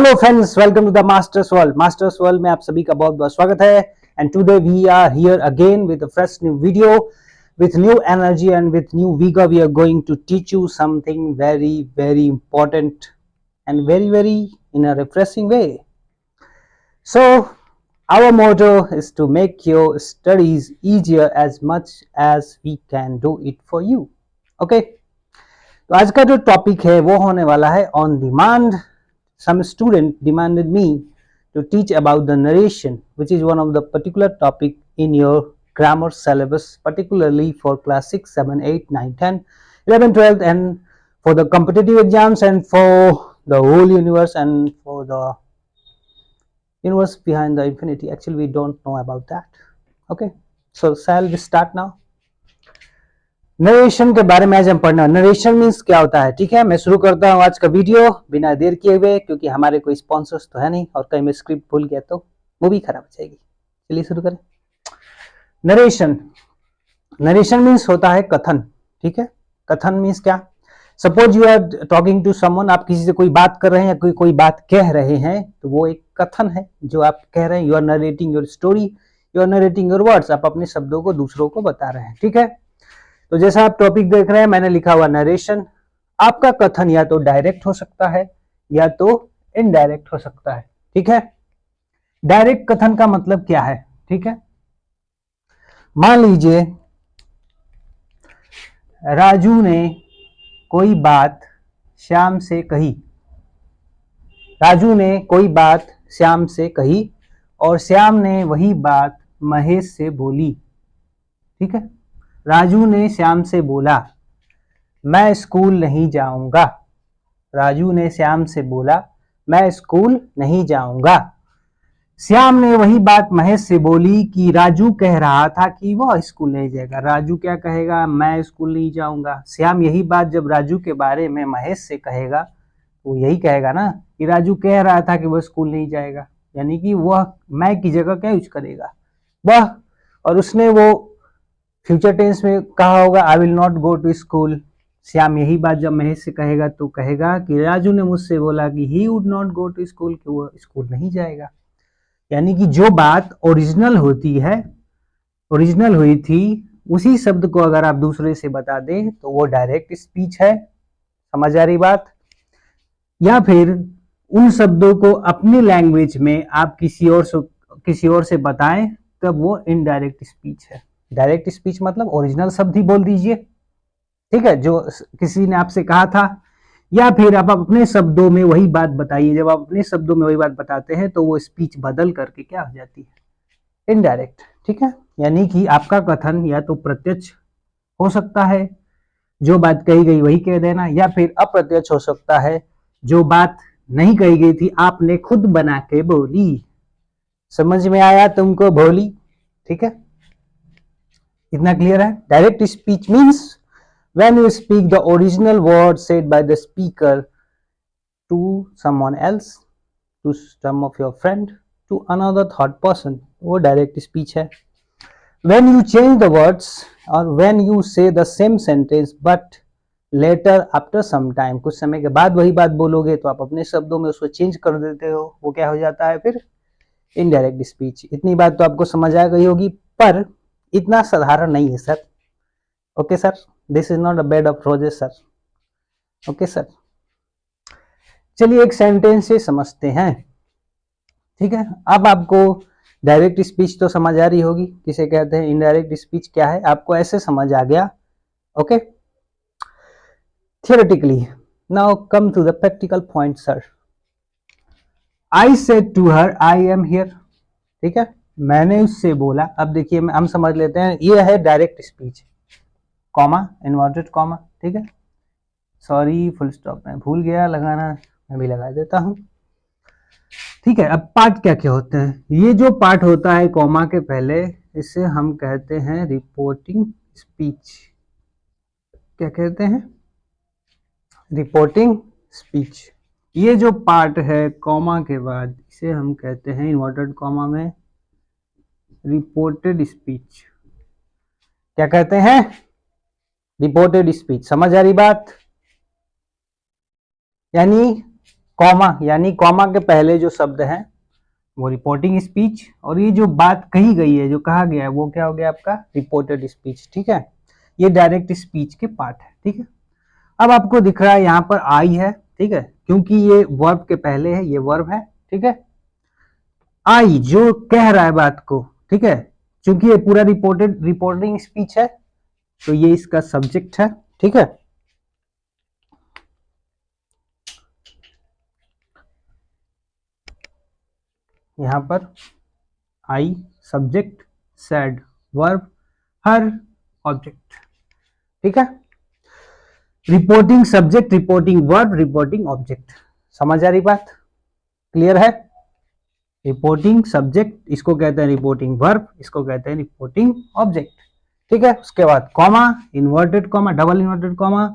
Hello friends, welcome to the masters world. Masters world में आप सभी का बहुत बहुत स्वागत है। And today we are here again with a fresh new video with new energy and with new vigor. We are going to teach you something very important and very in a refreshing way. So our motto is to make your studies easier as much as we can do it for you. Okay, तो आज का जो topic है वो होने वाला है on demand. Some student demanded me to teach about the narration, which is one of the particular topic in your grammar syllabus, particularly for class 6, 7, 8, 9, 10, 11, 12, and for the competitive exams and for the whole universe and for the universe behind the infinity. Actually, we don't know about that. Okay, so shall we start now? Narration के बारे में आज हम पढ़ना. Narration means क्या होता है. ठीक है, मैं शुरू करता हूँ आज का वीडियो बिना देर किए हुए, क्योंकि हमारे कोई स्पॉन्सर्स तो है नहीं और कहीं मैं स्क्रिप्ट भूल गया तो मूवी खराब हो जाएगी. चलिए शुरू करें. नरेशन. नरेशन मीन्स होता है कथन. ठीक है, कथन मीन्स क्या. Suppose you are talking to someone, आप किसी से कोई बात कर रहे हैं या कोई बात कह रहे हैं, तो वो एक कथन है जो आप कह रहे हैं. You are narrating your story, you are narrating your words. आप अपने शब्दों को दूसरों को बता रहे हैं. ठीक है, तो जैसा आप टॉपिक देख रहे हैं मैंने लिखा हुआ नरेशन. आपका कथन या तो डायरेक्ट हो सकता है या तो इनडायरेक्ट हो सकता है. ठीक है, डायरेक्ट कथन का मतलब क्या है. ठीक है, मान लीजिए राजू ने कोई बात श्याम से कही. राजू ने कोई बात श्याम से कही और श्याम ने वही बात महेश से बोली. ठीक है, राजू ने श्याम से बोला मैं स्कूल नहीं जाऊंगा. राजू ने श्याम से बोला मैं स्कूल नहीं जाऊंगा. श्याम ने वही बात महेश से बोली कि राजू कह रहा था कि वह स्कूल नहीं जाएगा. राजू क्या कहेगा, मैं स्कूल नहीं जाऊंगा. श्याम यही बात जब राजू के बारे में महेश से कहेगा तो यही कहेगा ना कि राजू कह रहा था कि वह स्कूल नहीं जाएगा. यानी कि वह मैं की जगह क्या यूज करेगा, वह. और उसने वो फ्यूचर टेंस में कहा होगा I will not go to school. Shyam यही बात जब महेश से कहेगा तो कहेगा कि राजू ने मुझसे बोला कि he would not go to school, कि वो स्कूल नहीं जाएगा. यानी कि जो बात ओरिजिनल होती है, ओरिजिनल हुई थी, उसी शब्द को अगर आप दूसरे से बता दें तो वो डायरेक्ट स्पीच है. समझ आ रही बात. या फिर उन शब्दों को अपनी लैंग्वेज में आप किसी और से बताएं तब वो इनडायरेक्ट स्पीच है. डायरेक्ट स्पीच मतलब ओरिजिनल शब्द ही बोल दीजिए. ठीक है, जो किसी ने आपसे कहा था. या फिर आप अपने शब्दों में वही बात बताइए. जब आप अपने शब्दों में वही बात बताते हैं तो वो स्पीच बदल करके क्या हो जाती है, इनडायरेक्ट. ठीक है, यानी कि आपका कथन या तो प्रत्यक्ष हो सकता है, जो बात कही गई वही कह देना, या फिर अप्रत्यक्ष हो सकता है, जो बात नहीं कही गई थी आपने खुद बना के बोली. समझ में आया तुमको भोली. ठीक है, इतना क्लियर है. Direct speech means when you speak the original word said by the speaker to someone else, to some of your friend, to another third person, वो डायरेक्ट स्पीच है. when you change the words or when you say the same sentence but later after some time, कुछ समय के बाद वही बात बोलोगे तो आप अपने शब्दों में उसको चेंज कर देते हो, वो क्या हो जाता है फिर इनडायरेक्ट स्पीच. इतनी बात तो आपको समझ आ गई होगी, पर इतना साधारण नहीं है sir. Okay sir, this is not a bed of roses sir. Okay sir, चलिए एक सेंटेंस से समझते हैं. ठीक है, अब आपको डायरेक्ट स्पीच तो समझ आ रही होगी, किसे कहते हैं, इनडायरेक्ट स्पीच क्या है, आपको ऐसे समझ आ गया. Okay, theoretically now come to the practical point sir. I said to her I am here. ठीक है, मैंने उससे बोला. अब देखिए हम समझ लेते हैं, ये है direct speech, comma, inverted comma. ठीक है, सॉरी फुल स्टॉप में भूल गया लगाना, मैं भी लगा देता हूं. ठीक है, अब पार्ट क्या क्या होते हैं. ये जो पार्ट होता है कॉमा के पहले, इसे हम कहते हैं रिपोर्टिंग स्पीच. क्या कहते हैं, रिपोर्टिंग स्पीच. ये जो पार्ट है कॉमा के बाद, इसे हम कहते हैं इन्वर्टेड कॉमा में रिपोर्टेड स्पीच. क्या कहते हैं, रिपोर्टेड स्पीच. समझ आ रही बात. यानी कॉमा यानी कॉमा के पहले जो शब्द है वो रिपोर्टिंग स्पीच, और ये जो बात कही गई है, जो कहा गया है, वो क्या हो गया आपका रिपोर्टेड स्पीच। ठीक है, ये डायरेक्ट स्पीच के पार्ट है। ठीक है, अब आपको दिख रहा है यहाँ पर आई है। ठीक है, क्योंकि ये वर्ब के पहले है, ये वर्ब है। ठीक है, आई जो कह रहा है बात को। ठीक है, क्योंकि ये पूरा रिपोर्टिंग स्पीच है, तो ये इसका सब्जेक्ट है। ठीक है, यहां पर I subject, sad verb, her object. ठीक है, reporting subject, reporting verb, reporting object. समझ आ रही बात? क्लियर है? रिपोर्टिंग सब्जेक्ट इसको कहते हैं रिपोर्टिंग वर्ब, इसको कहते हैं रिपोर्टिंग ऑब्जेक्ट। ठीक है, उसके बाद comma, inverted comma, double inverted comma,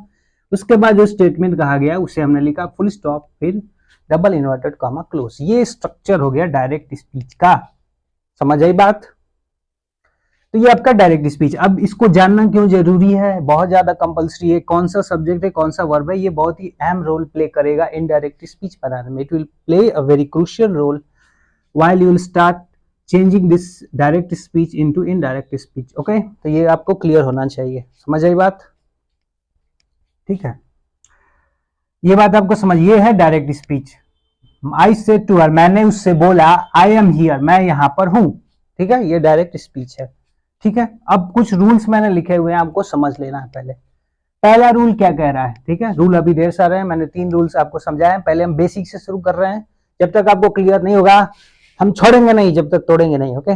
उसके बाद जो स्टेटमेंट कहा गया उसे हमने लिखा फुल स्टॉप, फिर डबल इन्वर्टेड कॉमा क्लोज। ये स्ट्रक्चर हो गया डायरेक्ट स्पीच का। समझ आई बात? तो ये आपका डायरेक्ट स्पीच। अब इसको जानना क्यों जरूरी है, बहुत ज्यादा कंपलसरी है, कौन सा सब्जेक्ट है कौन सा वर्ब है, ये बहुत ही अहम रोल प्ले करेगा इनडायरेक्ट स्पीच बनाने में। It will play a very crucial role while you will start changing this direct speech into indirect speech. Okay, तो ये आपको क्लियर होना चाहिए। समझ आई बात? ठीक है, ये बात आपको समझ, ये है direct speech. I said to her, मैंने उससे बोला, आई एम हियर, मैं यहां पर हूं। ठीक है, ये डायरेक्ट स्पीच है। ठीक है, अब कुछ रूल्स मैंने लिखे हुए हैं, आपको समझ लेना है। पहले पहला रूल क्या कह रहा है? ठीक है, रूल अभी ढेर सारे हैं, मैंने 3 रूल्स आपको समझाए। पहले हम बेसिक से शुरू कर रहे हैं, जब तक आपको क्लियर नहीं होगा हम छोड़ेंगे नहीं, जब तक तोड़ेंगे नहीं। Okay,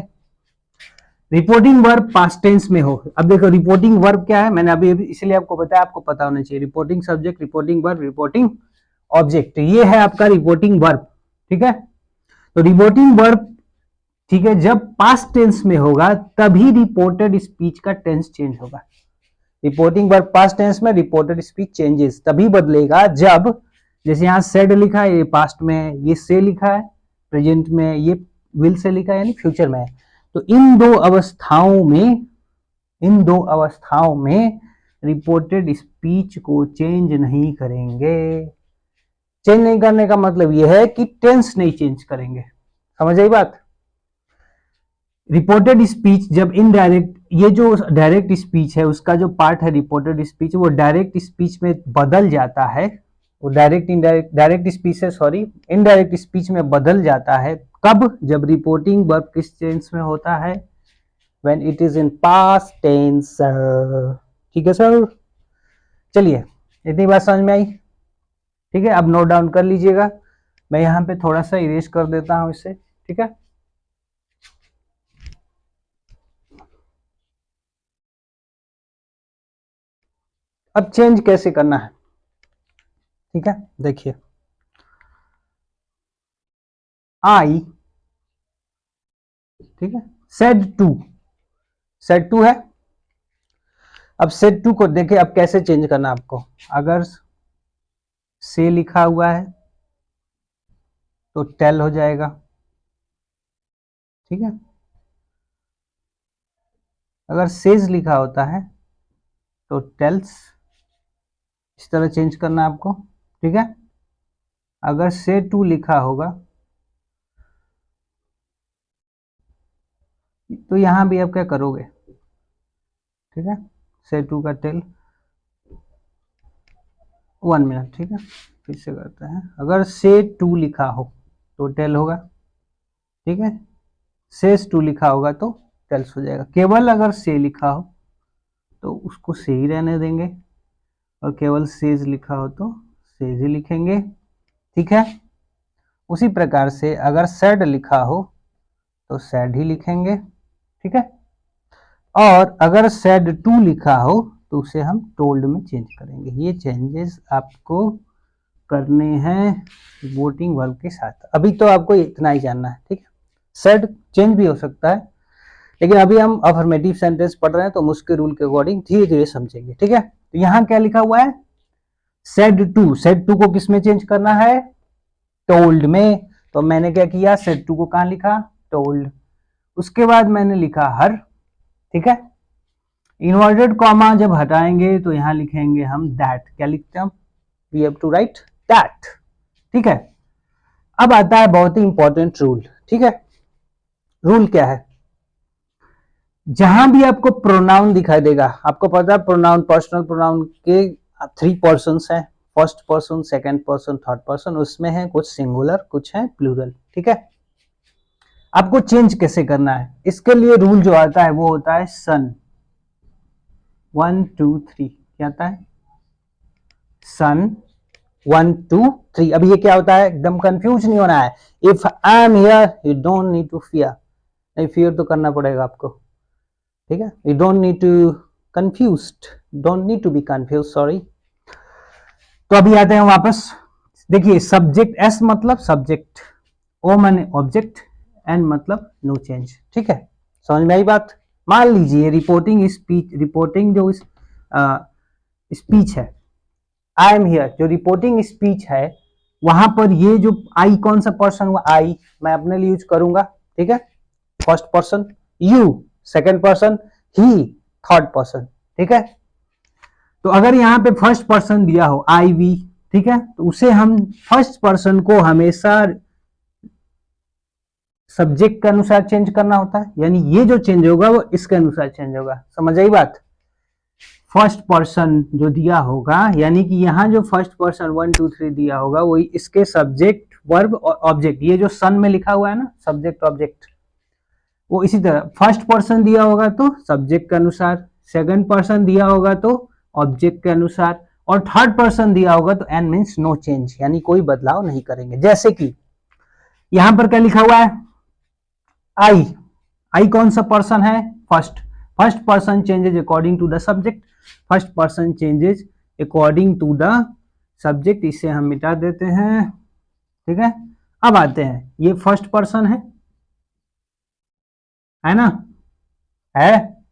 reporting verb past tense में हो। अब देखो रिपोर्टिंग वर्ब क्या है, मैंने अभी इसलिए आपको बताया, आपको पता होना चाहिए। Reporting subject, reporting verb, reporting object, ये है आपका रिपोर्टिंग वर्ब। ठीक है, तो रिपोर्टिंग वर्ब, ठीक है, जब पास्ट टेंस में होगा तभी रिपोर्टेड स्पीच का टेंस चेंज होगा। रिपोर्टिंग वर्ब पास्ट टेंस में, रिपोर्टेड स्पीच चेंजेस तभी बदलेगा जब, जैसे यहाँ सेड लिखा है, ये पास्ट में है, ये से लिखा है प्रेजेंट में, ये विल से लिखा है यानी फ्यूचर में है। तो इन दो अवस्थाओं में रिपोर्टेड स्पीच को चेंज नहीं करेंगे। चेंज नहीं करने का मतलब यह है कि टेंस नहीं चेंज करेंगे। समझ आई बात? रिपोर्टेड स्पीच जब इनडायरेक्ट, ये जो डायरेक्ट स्पीच है उसका जो पार्ट है रिपोर्टेड स्पीच, वो डायरेक्ट स्पीच में बदल जाता है। वो डायरेक्ट स्पीच से, सॉरी, इनडायरेक्ट स्पीच में बदल जाता है। कब? जब रिपोर्टिंग वर्ब किस टेंस में होता है? When it is in past tense. ठीक है सर, चलिए इतनी बात समझ में आई? ठीक है, अब नोट डाउन कर लीजिएगा। मैं यहाँ पे थोड़ा सा इरेज कर देता हूँ इसे। ठीक है, अब चेंज कैसे करना है? ठीक है, देखिए, आई, ठीक है, सेड टू है। अब सेड टू को देखिए, अब कैसे चेंज करना आपको। अगर से लिखा हुआ है तो टेल हो जाएगा। ठीक है, अगर सेज लिखा होता है तो टेल्स। इस तरह चेंज करना आपको। ठीक है, अगर से टू लिखा होगा तो यहां भी आप क्या करोगे? ठीक है, से टू का टेल। 1 मिनट, ठीक है, फिर से करते हैं। अगर से टू लिखा हो तो टेल होगा। ठीक है, सेज टू लिखा होगा तो टेल्स हो जाएगा। केवल अगर से लिखा हो तो उसको से ही रहने देंगे, और केवल सेज लिखा हो तो सेज ही लिखेंगे। ठीक है, उसी प्रकार से अगर सैड लिखा हो तो सैड ही लिखेंगे। ठीक है, और अगर सैड टू लिखा हो तो उसे हम टोल्ड में चेंज करेंगे। ये चेंजेस आपको करने हैं वोटिंग वर्ब के साथ। अभी तो आपको इतना ही जानना है। ठीक है, सैड चेंज भी हो सकता है, लेकिन अभी हम अफर्मेटिव सेंटेंस पढ़ रहे हैं तो उसके रूल के अकॉर्डिंग धीरे धीरे समझेंगे। ठीक है, तो यहाँ क्या लिखा हुआ है? सेड टू को किस में चेंज करना है? टोल्ड में। तो मैंने क्या किया, सेड टू को कहां लिखा? टोल्ड। उसके बाद मैंने लिखा हर। ठीक है, इन्वर्टेड कॉमा जब हटाएंगे तो यहां लिखेंगे हम दैट। क्या लिखते हैं हम? We have to write that. ठीक है। अब आता है बहुत ही इंपॉर्टेंट रूल। ठीक है, रूल क्या है? जहां भी आपको प्रोनाउन दिखाई देगा, आपको पता है प्रोनाउन, पर्सनल प्रोनाउन के 3 पर्सन्स हैं, first person, second person, third person. उसमें है कुछ सिंगुलर, कुछ है प्लूरल। ठीक है, आपको चेंज कैसे करना है, इसके लिए रूल जो आता है वो होता है सन। 1 2 3 क्या आता है? सन 1 2 3। अब ये क्या होता है? एकदम कंफ्यूज नहीं होना है। If I am here you don't need to fear. नहीं, फियर तो करना पड़ेगा आपको। ठीक है, you don't need to confused, don't need to be confuse, sorry. तो अभी आते हैं वापस। देखिए, सब्जेक्ट एस मतलब सब्जेक्ट, ओ माने ऑब्जेक्ट, एन मतलब नो चेंज। ठीक है, समझ में आई बात? मान लीजिए रिपोर्टिंग स्पीच, रिपोर्टिंग जो स्पीच है, आई एम हियर, जो रिपोर्टिंग स्पीच है, वहां पर ये जो आई कौन सा पर्सन हुआ? आई, मैं अपने लिए यूज करूंगा। ठीक है, first person you, second person he, third person. ठीक है, तो अगर यहाँ पे फर्स्ट पर्सन दिया हो आई वी, ठीक है, तो उसे हम फर्स्ट पर्सन को हमेशा सब्जेक्ट के अनुसार चेंज करना होता है, यानी ये जो चेंज होगा वो इसके अनुसार चेंज होगा। समझ आई बात? फर्स्ट पर्सन जो दिया होगा, यानी कि यहाँ जो फर्स्ट पर्सन 1 2 3 दिया होगा वही इसके सब्जेक्ट, वर्ब और ऑब्जेक्ट, ये जो सन में लिखा हुआ है ना, सब्जेक्ट ऑब्जेक्ट, वो इसी तरह फर्स्ट पर्सन दिया होगा तो सब्जेक्ट के अनुसार, सेकंड पर्सन दिया होगा तो ऑब्जेक्ट के अनुसार, और थर्ड पर्सन दिया होगा तो एन मीन्स नो चेंज, यानी कोई बदलाव नहीं करेंगे। जैसे कि यहां पर क्या लिखा हुआ है? आई, आई कौन सा पर्सन है? First, first person changes according to the subject, first person changes according to the subject, इसे हम मिटा देते हैं। ठीक है, अब आते हैं, ये फर्स्ट पर्सन है ना, है,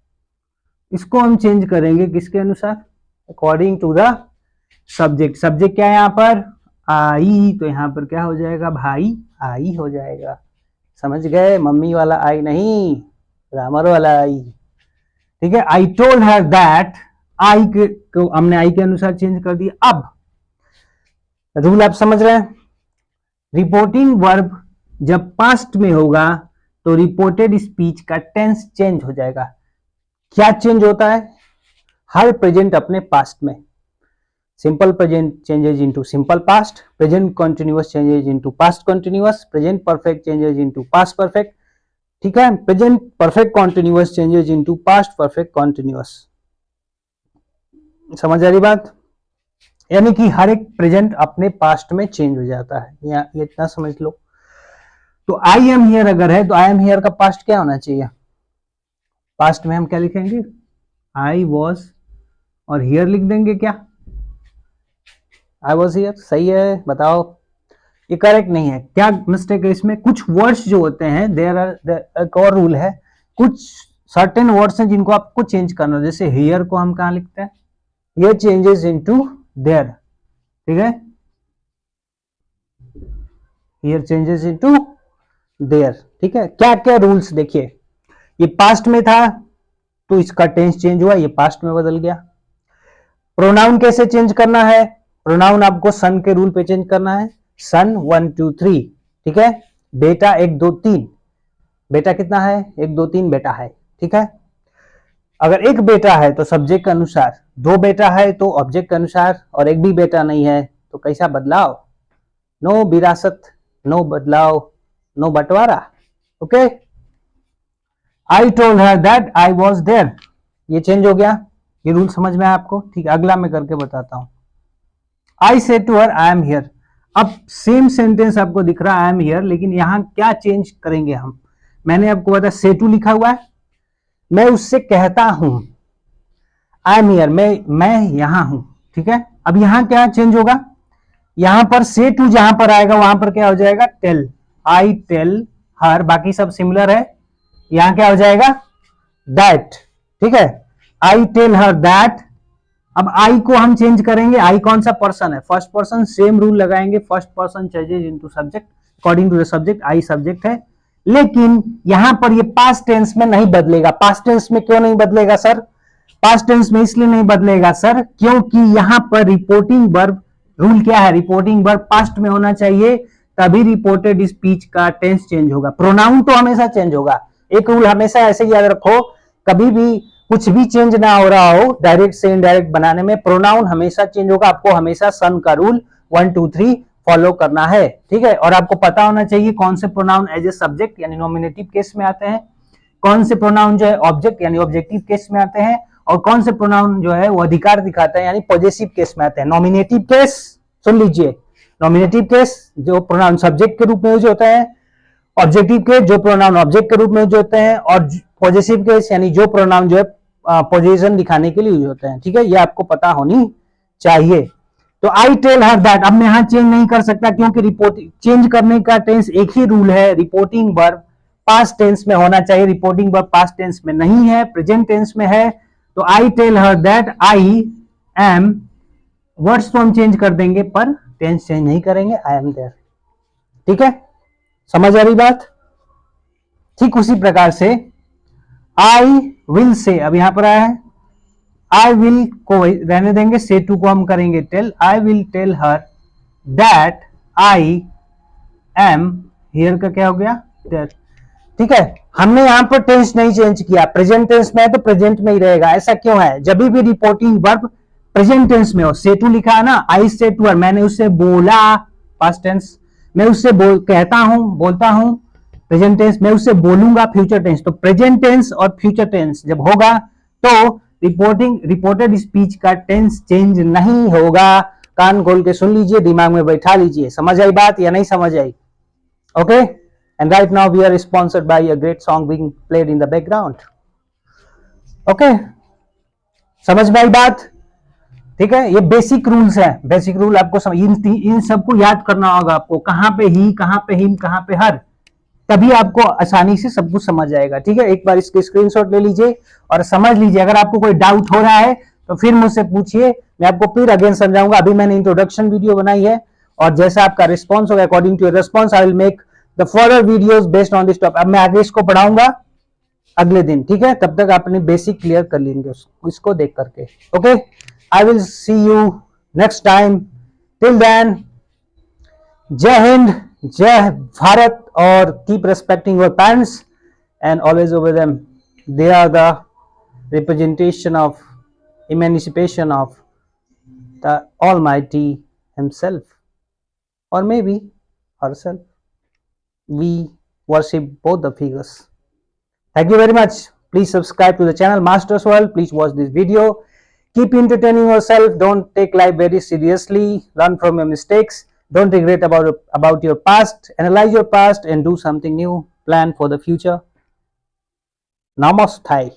इसको हम चेंज करेंगे किसके अनुसार? According to the subject. Subject क्या है यहाँ पर? आई, तो यहाँ पर क्या हो जाएगा भाई? आई हो जाएगा। समझ गए? मम्मी वाला आई नहीं, ग्रामर वाला आई। ठीक है, आई टोल्ड हर दैट, आई को हमने आई के अनुसार चेंज कर दिया। अब रूल आप समझ रहे हैं? रिपोर्टिंग वर्ब जब पास्ट में होगा तो रिपोर्टेड स्पीच का टेंस चेंज हो जाएगा। क्या चेंज होता है? हर प्रेजेंट अपने पास्ट में, simple present changes into simple past, present continuous changes into past continuous, present perfect changes into past perfect. ठीक है, present perfect continuous changes into past perfect continuous. समझ आ रही बात? यानी कि हर एक प्रेजेंट अपने पास्ट में चेंज हो जाता है, ये इतना समझ लो। तो आई एम हियर अगर है तो आई एम हियर का पास्ट क्या होना चाहिए? पास्ट में हम क्या लिखेंगे? आई वॉज, और हियर लिख देंगे क्या? I was here. सही है, बताओ। ये करेक्ट नहीं है, क्या मिस्टेक है इसमें? कुछ वर्ड्स जो होते हैं, देयर आर, एक और रूल है, कुछ सर्टेन वर्ड्स हैं जिनको आपको चेंज करना है। जैसे हियर को हम कहाँ लिखते हैं? ये चेंजेस इनटू देयर। ठीक है, हियर चेंजेस इनटू देयर। ठीक है, क्या क्या रूल्स देखिए, ये पास्ट में था तो इसका टेंस चेंज हुआ, ये पास्ट में बदल गया। प्रोनाउन कैसे चेंज करना है? प्रोनाउन आपको सन के रूल पे चेंज करना है। सन 1 2 3। ठीक है, बेटा 1 2 3, बेटा कितना है? 1 2 3 बेटा है। ठीक है, अगर एक बेटा है तो सब्जेक्ट के अनुसार, 2 बेटा है तो ऑब्जेक्ट के अनुसार, और एक भी बेटा नहीं है तो कैसा बदलाव? नो विरासत, नो बदलाव, नो बंटवारा। Okay, I told her that I was there, ये चेंज हो गया। ये रूल समझ में आया आपको? ठीक है, अगला मैं करके बताता हूं। I said to her I am here. अब सेम सेंटेंस आपको दिख रहा है आई एम हियर, लेकिन यहां क्या चेंज करेंगे हम? मैंने आपको बताया से टू लिखा हुआ है, मैं उससे कहता हूं आई एम हियर, मैं यहां हूं। ठीक है, अब यहां क्या चेंज होगा? यहां पर से टू जहां पर आएगा वहां पर क्या हो जाएगा? टेल, आई टेल हर, बाकी सब सिमिलर है। यहां क्या हो जाएगा? दैट। ठीक है, आई टेल हर दैट। अब आई को हम चेंज करेंगे, आई कौन सा पर्सन है? फर्स्ट पर्सन, सेम रूल लगाएंगे, first person changes into subject according to the subject, I subject है। लेकिन यहां पर ये पास्ट टेंस में नहीं बदलेगा। पास्ट टेंस में क्यों नहीं बदलेगा सर? पास्ट टेंस में इसलिए नहीं बदलेगा सर क्योंकि यहां पर रिपोर्टिंग वर्ब रूल क्या है, रिपोर्टिंग वर्ब पास्ट में होना चाहिए, तभी रिपोर्टेड स्पीच का टेंस चेंज होगा। प्रोनाउन तो हमेशा चेंज होगा। एक रूल हमेशा ऐसे याद रखो, कभी भी कुछ भी चेंज ना हो रहा हो डायरेक्ट से इनडायरेक्ट बनाने में, प्रोनाउन हमेशा चेंज होगा। आपको हमेशा सन का रूल 1 2 3 फॉलो करना है, ठीक है। और आपको पता होना चाहिए कौन से प्रोनाउन एज ए सब्जेक्ट यानी नॉमिनेटिव केस में आते हैं, कौन से प्रोनाउन जो है ऑब्जेक्ट यानी ऑब्जेक्टिव केस में आते हैं, और कौन से प्रोनाउन जो है वो अधिकार दिखाते हैं यानी पॉजेसिव केस में आते हैं। नॉमिनेटिव केस सुन लीजिए, नॉमिनेटिव केस जो प्रोनाउन सब्जेक्ट के रूप में यूज होता है, ऑब्जेक्टिव केस जो प्रोनाउन ऑब्जेक्ट के रूप में यूज होते हैं, और पॉजेसिव केस यानी जो प्रोनाउन जो है पोजीशन दिखाने के लिए यूज होते हैं, ठीक है। ये आपको पता होनी चाहिए। तो आई टेल हर दैट, अब मैं यहां चेंज नहीं कर सकता क्योंकि रिपोर्ट चेंज करने का टेंस एक ही रूल है, रिपोर्टिंग वर्ब पास्ट टेंस में होना चाहिए। रिपोर्टिंग वर्ब पास्ट टेंस में नहीं है, प्रेजेंट टेंस में है। तो I tell her that I am, words तो हम चेंज कर देंगे पर टेंस चेंज नहीं करेंगे, आई एम देयर, ठीक है। समझ आ रही बात? ठीक उसी प्रकार से आई विल से, अब यहां पर आया है आई विल को रहने देंगे, से टू को हम करेंगे tell. I will tell her that I am, here का क्या हो गया देयर, ठीक है। हमने यहां पर टेंस नहीं चेंज किया, प्रेजेंट टेंस में है तो प्रेजेंट में ही रहेगा। ऐसा क्यों है? जब भी रिपोर्टिंग वर्ब प्रेजेंट टेंस में हो, से टू लिखा है ना, आई से टू, मैंने उससे बोला पास्ट टेंस, मैं उससे कहता हूं, बोलता हूं प्रेजेंट टेंस, मैं उससे बोलूंगा फ्यूचर टेंस। तो प्रेजेंट टेंस और फ्यूचर टेंस जब होगा तो रिपोर्टेड स्पीच का टेंस चेंज नहीं होगा। कान खोल के सुन लीजिए, दिमाग में बैठा लीजिए। समझ आई बात या नहीं समझ आई? Okay, and right now we are sponsored by a great song being played in the background. Okay, समझ में आई बात? ठीक है, ये बेसिक रूल्स है, बेसिक रूल आपको समझ, इन सबको याद करना होगा आपको, कहां पे ही, कहां पे हिम, कहां पे हर, तभी आपको आसानी से सब कुछ समझ जाएगा। ठीक है, एक बार इसके स्क्रीनशॉट ले लीजिए और समझ लीजिए। अगर आपको कोई डाउट हो रहा है तो फिर मुझसे पूछिए, मैं आपको फिर अगेन समझाऊंगा। अभी मैंने इंट्रोडक्शन वीडियो बनाई है और जैसा आपका रिस्पॉन्स होगा, according to your response I will make the further videos based on this topic. अब मैं आगे इसको पढ़ाऊंगा अगले दिन, ठीक है, तब तक आप अपनी बेसिक क्लियर कर लेंगे इसको देख करके। Okay, I will see you next time, till then जय हिंद, जय भारत, और keep respecting your parents and always obey them. They are the representation of emancipation of the Almighty himself, or maybe herself. We worship both the figures. Thank you very much. Please subscribe to the channel Masters World. Please watch this video. Keep entertaining yourself. Don't take life very seriously. Learn from your mistakes. Don't regret about your past. Analyze your past and do something new. Plan for the future. Namaste.